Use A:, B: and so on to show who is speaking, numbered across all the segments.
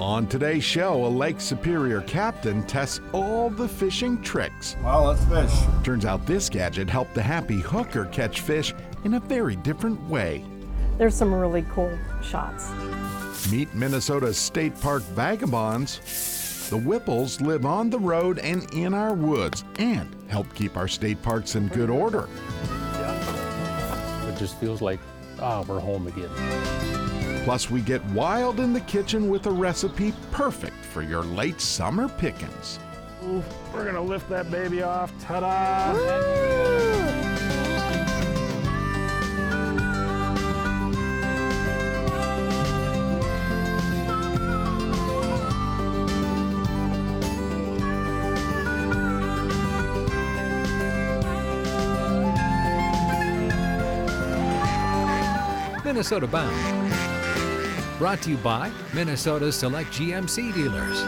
A: On today's show, a Lake Superior captain tests all the fishing tricks.
B: Well, let's fish.
A: Turns out this gadget helped the happy hooker catch fish in a very different way.
C: There's some really cool shots.
A: Meet Minnesota's state park vagabonds. The Whipples live on the road and in our woods and help keep our state parks in good order.
D: It just feels like, we're home again.
A: Plus, we get wild in the kitchen with a recipe perfect for your late summer pickings.
B: Ooh, we're gonna lift that baby off. Ta-da!
E: Minnesota Bound. Brought to you by Minnesota's Select GMC dealers.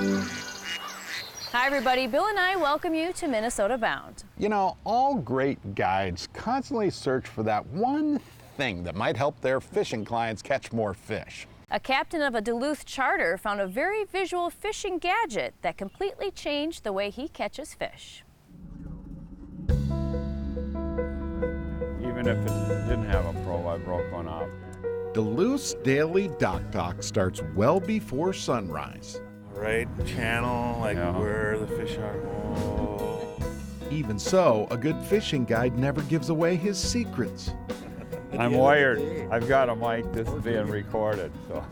F: Hi everybody, Bill and I welcome you to Minnesota Bound.
G: You know, all great guides constantly search for that one thing that might help their fishing clients catch more fish.
F: A captain of a Duluth charter found a very visual fishing gadget that completely changed the way he catches fish.
B: Even if it didn't have a pro, I broke one off.
A: Duluth's daily dock starts well before sunrise.
H: Right channel, like where the fish are. Oh.
A: Even so, a good fishing guide never gives away his secrets.
B: I'm wired. I've got a mic. This is being recorded, so.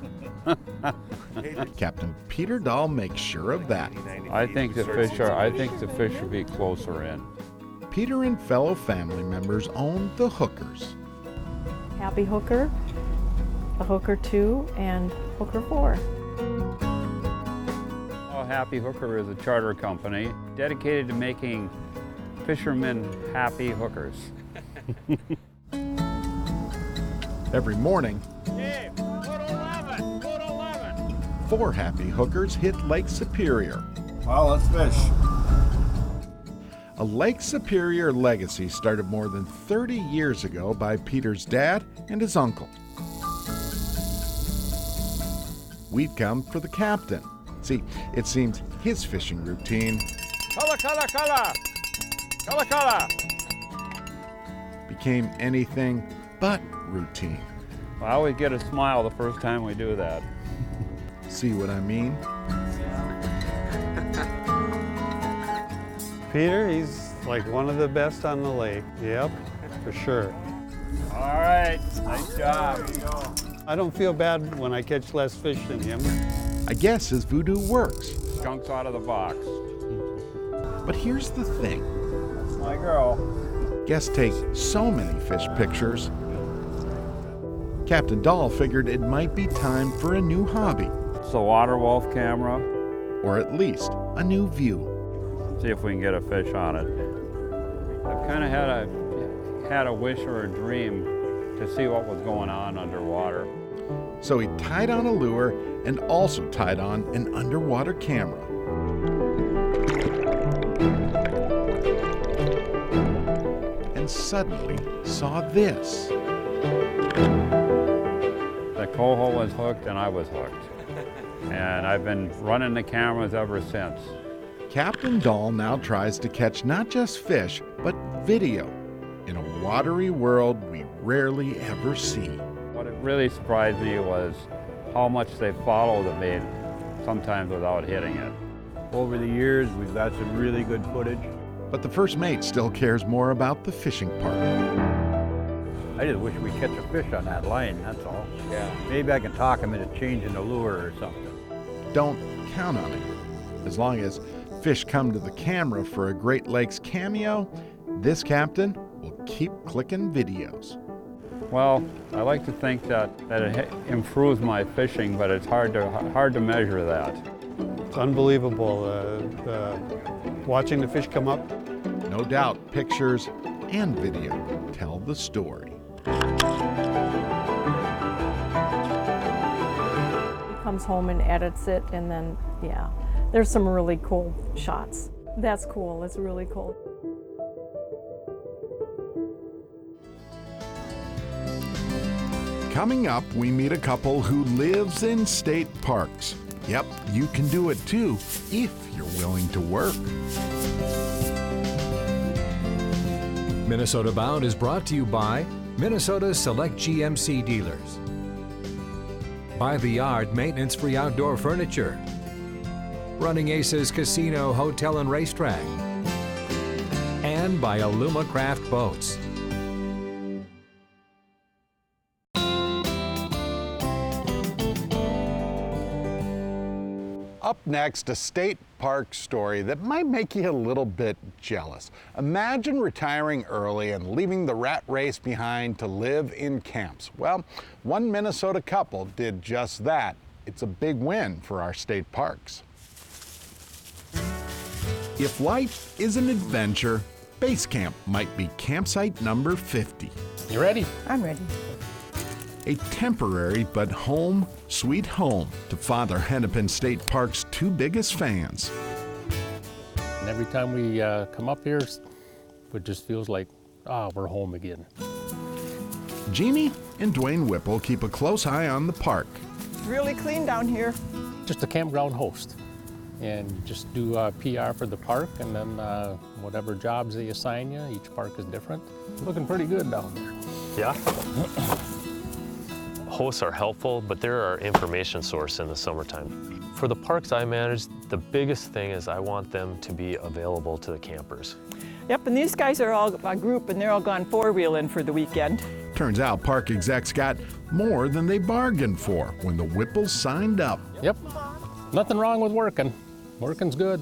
A: Captain Peter Dahl makes sure of that.
B: I think the fish should be closer in.
A: Peter and fellow family members own the Hookers.
C: Happy Hooker, a Hooker 2, and Hooker 4.
B: Happy Hooker is a charter company dedicated to making fishermen happy hookers.
A: Every morning,
B: Hey, go to 11.
A: 4 happy hookers hit Lake Superior.
B: Well, let's fish.
A: A Lake Superior legacy started more than 30 years ago by Peter's dad and his uncle. We'd come for the captain. See, it seems his fishing routine became anything but routine.
B: I always get a smile the first time we do that.
A: See what I mean?
I: Peter, he's like one of the best on the lake. Yep, for sure.
B: All right, nice job.
I: I don't feel bad when I catch less fish than him.
A: I guess his voodoo works.
B: Chunks out of the box.
A: But here's the thing.
B: That's my girl.
A: Guests take so many fish pictures. Captain Dahl figured it might be time for a new hobby.
B: It's a water wolf camera.
A: Or at least a new view.
B: See if we can get a fish on it. I've kind of had a wish or a dream to see what was going on underwater.
A: So he tied on a lure and also tied on an underwater camera. And suddenly saw this.
B: The coho was hooked and I was hooked. And I've been running the cameras ever since.
A: Captain Dahl now tries to catch not just fish, but video in a watery world we rarely ever see.
B: What really surprised me was how much they follow the bait, sometimes without hitting it.
J: Over the years, we've got some really good footage.
A: But the first mate still cares more about the fishing part.
J: I just wish we'd catch a fish on that line, that's all.
H: Yeah.
J: Maybe I can talk him into changing the lure or something.
A: Don't count on it. As long as fish come to the camera for a Great Lakes cameo, this captain will keep clicking videos.
B: Well, I like to think that it improves my fishing, but it's hard to measure that.
I: It's unbelievable watching the fish come up.
A: No doubt pictures and video tell the story.
C: He comes home and edits it, and then, yeah, there's some really cool shots. That's cool, it's really cool.
A: Coming up, we meet a couple who lives in state parks. Yep, you can do it too if you're willing to work.
E: Minnesota Bound is brought to you by Minnesota Select GMC Dealers, by The Yard maintenance-free outdoor furniture, Running Aces Casino, Hotel and Racetrack, and by Aluma Craft Boats.
G: Up next, a state park story that might make you a little bit jealous. Imagine retiring early and leaving the rat race behind to live in camps. Well, one Minnesota couple did just that. It's a big win for our state parks.
A: If life is an adventure, Base Camp might be campsite number 50.
D: You ready?
C: I'm ready.
A: A temporary but home sweet home to Father Hennepin State Park's two biggest fans.
D: And every time we come up here, it just feels like, we're home again.
A: Jeannie and Dwayne Whipple keep a close eye on the park.
K: Really clean down here.
D: Just a campground host. And just do PR for the park, and then whatever jobs they assign you, each park is different. Looking pretty good down there.
L: Yeah. Hosts are helpful, but they're our information source in the summertime. For the parks I manage, the biggest thing is I want them to be available to the campers.
K: Yep, and these guys are all a group, and they're all gone four-wheeling for the weekend.
A: Turns out park execs got more than they bargained for when the Whipples signed up.
D: Yep, nothing wrong with working. Working's good.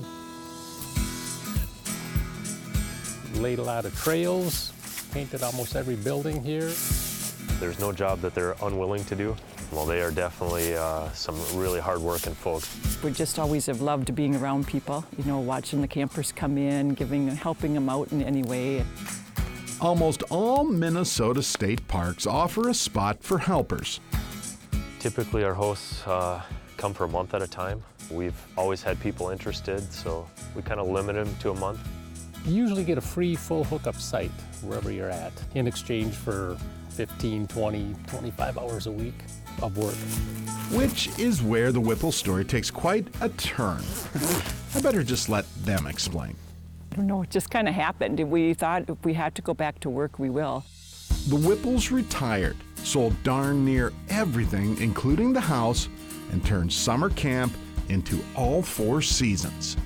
D: Laid a lot of trails, painted almost every building here.
L: There's no job that they're unwilling to do. Well, they are definitely some really hard-working folks.
K: We just always have loved being around people, you know, watching the campers come in, helping them out in any way.
A: Almost all Minnesota state parks offer a spot for helpers.
L: Typically, our hosts come for a month at a time. We've always had people interested, so we kind of limit them to a month.
D: You usually get a free full hookup site wherever you're at in exchange for 15, 20, 25 hours a week of work.
A: Which is where the Whipple story takes quite a turn. I better just let them explain.
K: I don't know, it just kind of happened. We thought if we had to go back to work, we will.
A: The Whipples retired, sold darn near everything, including the house, and turned summer camp into all 4 seasons.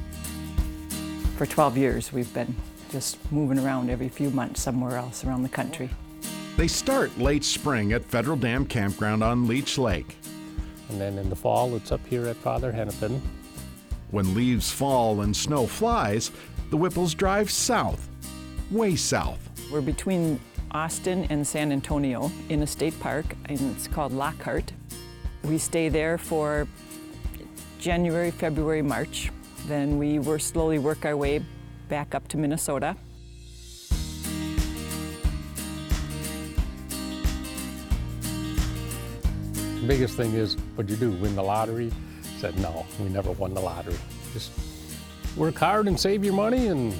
K: For 12 years, we've been just moving around every few months somewhere else around the country.
A: They start late spring at Federal Dam Campground on Leech Lake.
D: And then in the fall, it's up here at Father Hennepin.
A: When leaves fall and snow flies, the Whipples drive south, way south.
K: We're between Austin and San Antonio in a state park, and it's called Lockhart. We stay there for January, February, March. Then we slowly work our way back up to Minnesota.
D: The biggest thing is, what'd you do, win the lottery? I said, no, we never won the lottery. Just work hard and save your money and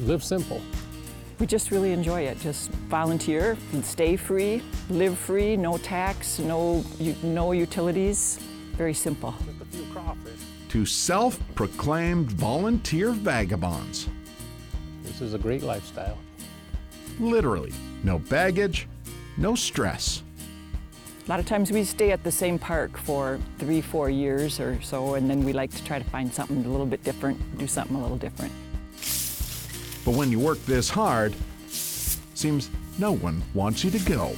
D: live simple.
K: We just really enjoy it. Just volunteer, stay free, live free, no tax, no utilities. Very simple.
D: Just a few crawfish.
A: To self-proclaimed volunteer vagabonds.
D: This is a great lifestyle.
A: Literally, no baggage, no stress.
K: A lot of times we stay at the same park for 3-4 years or so, and then we like to try to find something a little bit different, do something a little different.
A: But when you work this hard, seems no one wants you to go.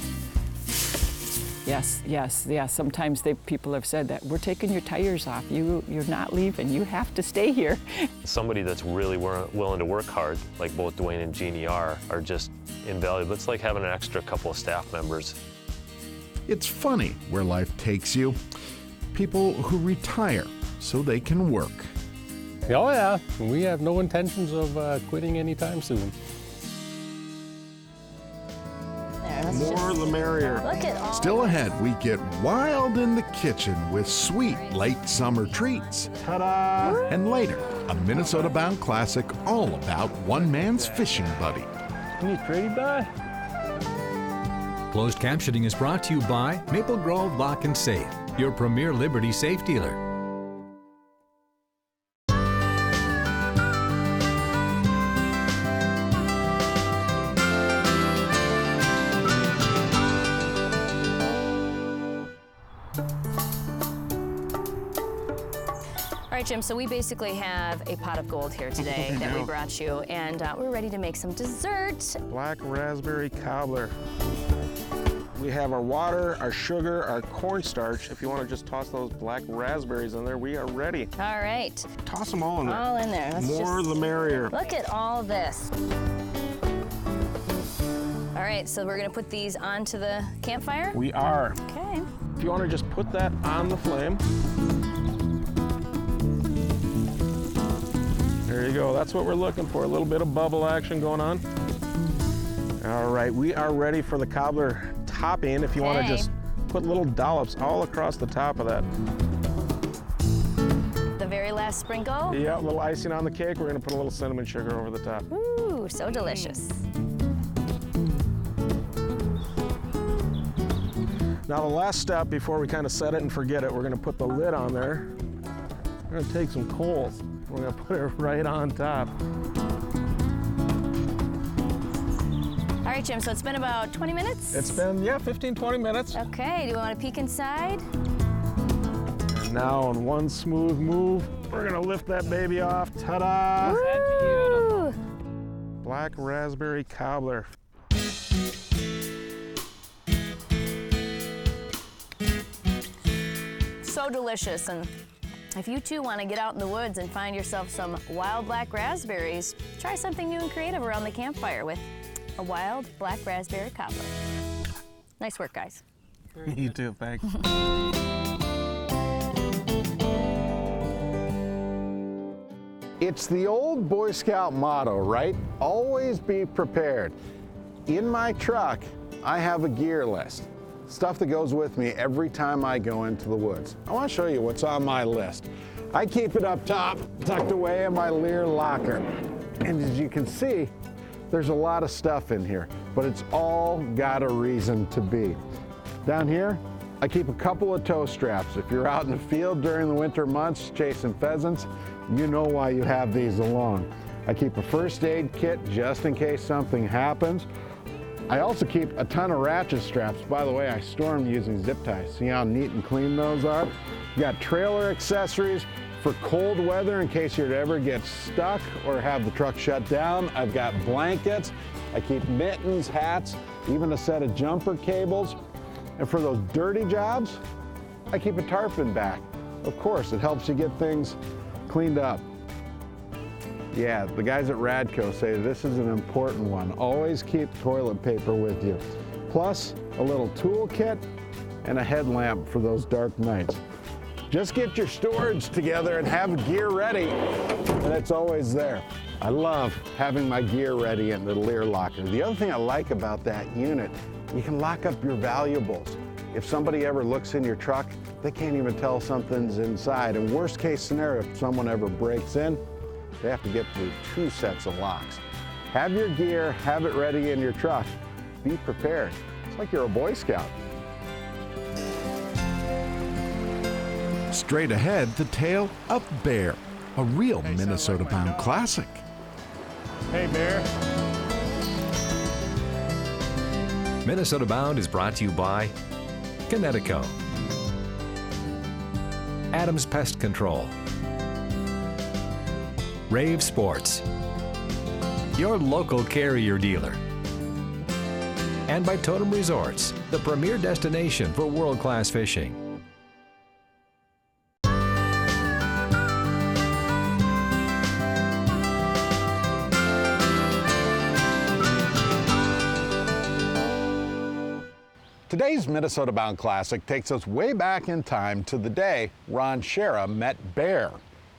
K: Yes. Sometimes people have said that, we're taking your tires off. You're not leaving. You have to stay here.
L: Somebody that's really willing to work hard, like both Dwayne and Jeannie are just invaluable. It's like having an extra couple of staff members.
A: It's funny where life takes you. People who retire so they can work.
D: Oh yeah, we have no intentions of quitting anytime soon.
H: More the merrier.
A: Still ahead, we get wild in the kitchen with sweet late summer treats.
H: Ta-da!
A: And later, a Minnesota-bound classic all about one man's fishing buddy.
J: Can you trade that?
E: Closed captioning is brought to you by Maple Grove Lock and Safe, your premier Liberty safe dealer.
F: All right, Jim, so we basically have a pot of gold here today that we brought you, and we're ready to make some dessert.
M: Black raspberry cobbler. We have our water, our sugar, our cornstarch. If you want to just toss those black raspberries in there, we are ready.
F: All right.
M: Toss them all in there.
F: All in there. Let's
M: More the merrier.
F: Look at all this. All right, so we're gonna put these onto the campfire?
M: We are.
F: Okay.
M: If you want to just put that on the flame. There you go, that's what we're looking for, a little bit of bubble action going on. All right, we are ready for the cobbler topping. If you want to just put little dollops all across the top of that.
F: The very last sprinkle?
M: Yeah, a little icing on the cake. We're gonna put a little cinnamon sugar over the top.
F: Ooh, so delicious.
M: Now the last step before we kind of set it and forget it, we're gonna put the lid on there. We're gonna take some coals. We're gonna put it right on top.
F: All right, Jim, so it's been about 20 minutes?
M: It's been, yeah, 15, 20 minutes.
F: Okay, do you want to peek inside?
M: And now in one smooth move, we're gonna lift that baby off. Ta-da!
F: Woo!
M: Black raspberry cobbler.
F: So delicious, and if you too want to get out in the woods and find yourself some wild black raspberries, try something new and creative around the campfire with a wild black raspberry cobbler. Nice work, guys.
M: You too, thanks.
G: It's the old Boy Scout motto, right? Always be prepared. In my truck, I have a gear list. Stuff that goes with me every time I go into the woods. I want to show you what's on my list. I keep it up top, tucked away in my Lear locker. And as you can see, there's a lot of stuff in here, but it's all got a reason to be. Down here, I keep a couple of tow straps. If you're out in the field during the winter months chasing pheasants, you know why you have these along. I keep a first aid kit just in case something happens. I also keep a ton of ratchet straps. By the way, I store them using zip ties. See how neat and clean those are? You got trailer accessories for cold weather in case you'd ever get stuck or have the truck shut down. I've got blankets. I keep mittens, hats, even a set of jumper cables. And for those dirty jobs, I keep a tarpon back. Of course, it helps you get things cleaned up. Yeah, the guys at Radco say this is an important one. Always keep toilet paper with you. Plus, a little toolkit and a headlamp for those dark nights. Just get your storage together and have gear ready, and it's always there. I love having my gear ready in the Lear locker. The other thing I like about that unit, you can lock up your valuables. If somebody ever looks in your truck, they can't even tell something's inside. And worst case scenario, if someone ever breaks in, they have to get through 2 sets of locks. Have your gear, have it ready in your truck. Be prepared. It's like you're a Boy Scout.
A: Straight ahead, the tale of Bear, a real Minnesota-bound classic.
M: Hey, Bear.
E: Minnesota Bound is brought to you by Connecticut, Adams Pest Control, Rave Sports, your local carrier dealer, and by Totem Resorts, the premier destination for world-class fishing.
G: Today's Minnesota Bound Classic takes us way back in time to the day Ron Shera met Bear.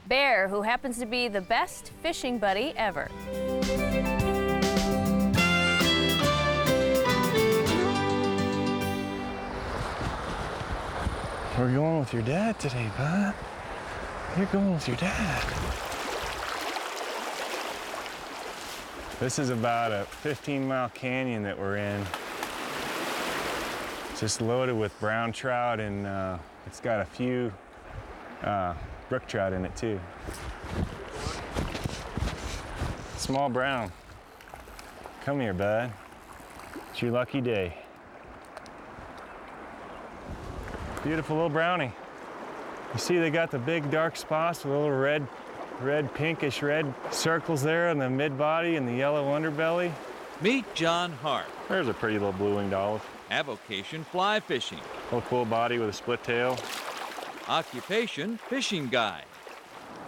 F: Bear, who happens to be the best fishing buddy ever.
M: We're going with your dad today, bud. You're going with your dad. This is about a 15-mile canyon that we're in.
N: Just loaded with brown trout, and it's got a few brook trout in it too. Small brown. Come here, bud. It's your lucky day. Beautiful little brownie. You see they got the big dark spots with little red, pinkish red circles there on the mid-body and the yellow underbelly.
O: Meet John Hart.
N: There's a pretty little blue-winged olive.
O: Avocation, fly fishing.
N: Little cool body with a split tail.
O: Occupation, fishing guide.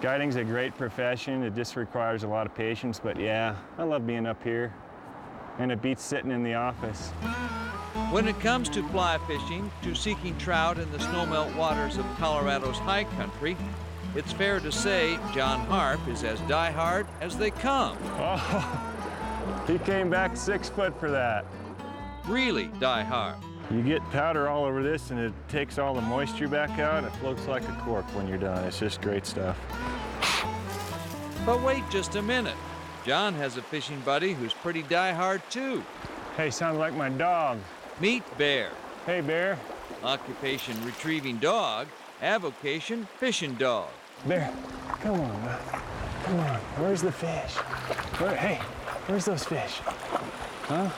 N: Guiding's a great profession. It just requires a lot of patience, but yeah, I love being up here. And it beats sitting in the office.
O: When it comes to fly fishing, to seeking trout in the snowmelt waters of Colorado's high country, it's fair to say John Harp is as diehard as they come.
N: Oh, he came back 6 foot for that.
O: Really diehard.
N: You get powder all over this and it takes all the moisture back out and it floats like a cork when you're done. It's just great stuff.
O: But wait just a minute. John has a fishing buddy who's pretty diehard too.
N: Hey, sounds like my dog.
O: Meet Bear.
N: Hey, Bear.
O: Occupation retrieving dog, avocation fishing dog.
N: Bear, come on, bud. Come on, where's the fish? Hey, where's those fish? Huh?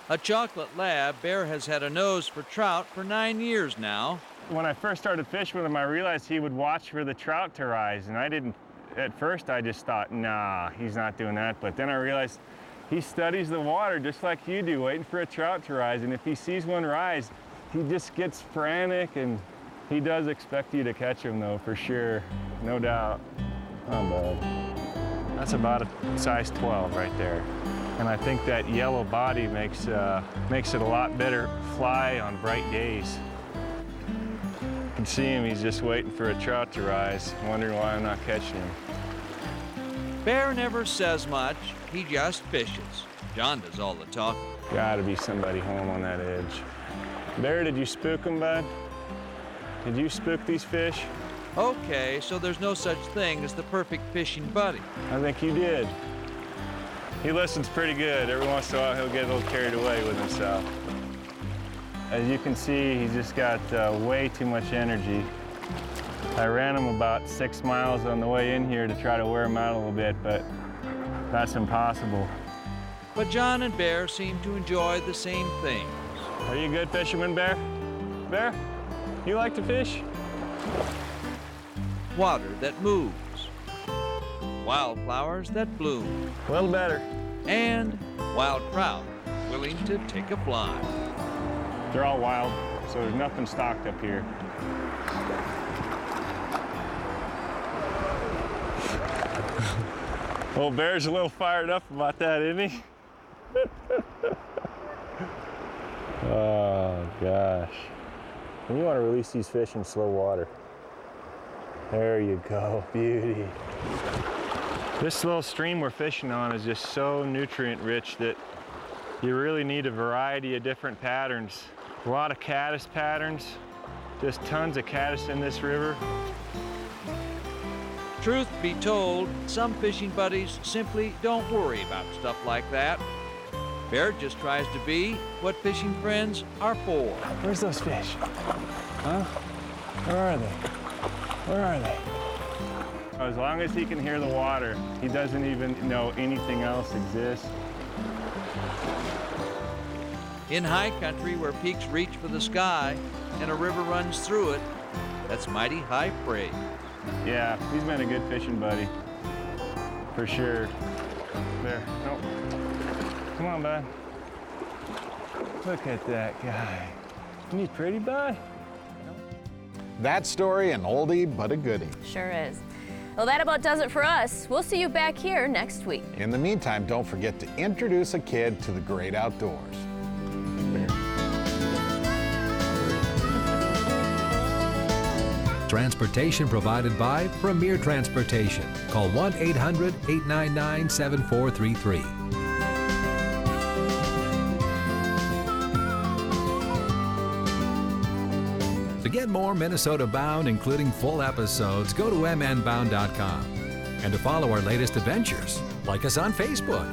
O: A chocolate lab, Bear has had a nose for trout for 9 years now.
N: When I first started fishing with him, I realized he would watch for the trout to rise, and I didn't. At first, I just thought, nah, he's not doing that. But then I realized he studies the water just like you do, waiting for a trout to rise. And if he sees one rise, he just gets frantic, and he does expect you to catch him, though, for sure, no doubt. Oh, bud. That's about a size 12 right there. And I think that yellow body makes it a lot better fly on bright days. You can see him, he's just waiting for a trout to rise, wondering why I'm not catching him.
O: Bear never says much, he just fishes. John does all the talking.
N: Gotta be somebody home on that edge. Bear, did you spook them, bud? Did you spook these fish?
O: Okay, so there's no such thing as the perfect fishing buddy.
N: I think you did. He listens pretty good. Every once in a while, he'll get a little carried away with himself. As you can see, he's just got way too much energy. I ran him about 6 miles on the way in here to try to wear him out a little bit, but that's impossible.
O: But John and Bear seem to enjoy the same things.
N: Are you a good fisherman, Bear? Bear, you like to fish?
O: Water that moves. Wildflowers that bloom.
N: A little better.
O: And wild trout willing to take a fly.
N: They're all wild, so there's nothing stocked up here. Old Bear's a little fired up about that, isn't he? Oh, gosh. And you want to release these fish in slow water. There you go, beauty. This little stream we're fishing on is just so nutrient rich that you really need a variety of different patterns. A lot of caddis patterns, just tons of caddis in this river.
O: Truth be told, some fishing buddies simply don't worry about stuff like that. Bear just tries to be what fishing friends are for.
N: Where's those fish? Huh? Where are they? Where are they? As long as he can hear the water, he doesn't even know anything else exists.
O: In high country where peaks reach for the sky and a river runs through it, that's mighty high praise.
N: Yeah, he's been a good fishing buddy, for sure. There, nope. Come on, bud. Look at that guy. Isn't he pretty, bud?
G: That story, an oldie but a goodie.
F: Sure is. Well, that about does it for us. We'll see you back here next week.
G: In the meantime, don't forget to introduce a kid to the great outdoors.
E: Transportation provided by Premier Transportation. Call 1-800-899-7433. To get more Minnesota Bound, including full episodes, go to mnbound.com. And to follow our latest adventures, like us on Facebook.